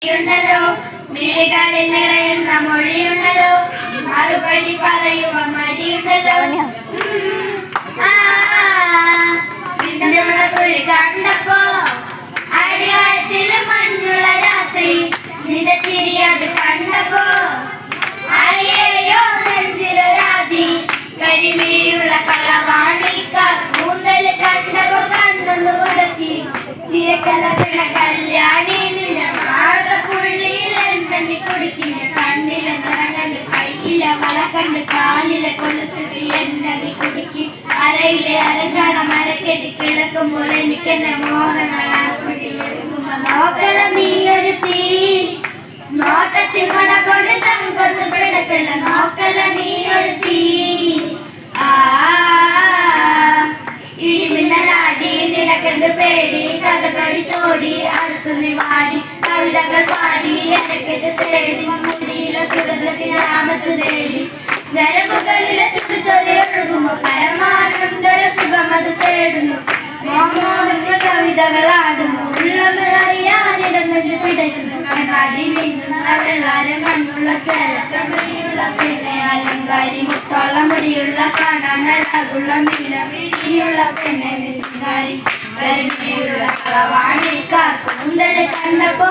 ണ്ടല്ലോ മിഴികളിൽ നിറയുന്ന മൊഴിയുണ്ടല്ലോ മറുപടി പറയുക മടിയുണ്ടല്ലോ കുഴി കണ്ടപ്പോ അടിവാരത്തിലും മഞ്ഞുള്ള രാത്രി നിന്റെ ചിരി അത് കണ്ടപ്പോ അയ്യോ നെഞ്ചിലൊരാതി കരിമിഴിയുള്ള കളവാണിക്കാർ കൂന്തല് കണ്ടപ്പോ കണ്ണൊന്നു മുടക്കി ചിരക്കല കല്യാണി കണ്ണിലെ നിറകണ്ട് കയ്യിലെ വള കണ്ട് കാലിലെ കൊലസുടി എണ്ണതി കുടുക്കി അരയിലെ അരങ്ങാണ മരക്കെട്ടി കിടക്കുമ്പോൾ എനിക്കെന്നെ മോഹങ്ങളാകുമ്പോ നോക്കല നീയൊരു തീ നോട്ടത്തിൽ മണ കൊണ്ട് ചങ്കൊന്ന് പിടക്കല നോക്കല നീയൊരു തീ ഇടിമിന്നലാടി നിനക്കെന്ത് പേടി കഥകളി ചോടി അടുത്തു നീ വാടി കവിതകൾ പാടി അരക്കെട്ട് തേടി മുടിയിലെ സുഗന്ധത്തിൽ രാമച്ചു തേടി ഞരമ്പുകളിലെ ചുടുചൊരയൊഴുകുമ്പോ പരമാനന്ദര സുഖം അത് തേടുന്നു മോഹങ്ങൾ കവിതകൾ ആടുന്നു ഉള്ളത് അറിയാനിടന്നു പിടയ്ക്കുന്നു കണ്ണാടി നീങ്ങുന്ന വെള്ളാരം കണ്ണുള്ള ചേലത്തകയുള്ള പെണ്ണെ അലങ്കാരി മുത്തോള മുടിയുള്ള കാണാൻ അഴകുള്ള നീലമിഴിയുള്ള പെണ്ണെ നിശുകാരി കരിമിഴിയുള്ള കളവാണിക്കാർ കൂന്തല് കണ്ടപ്പോ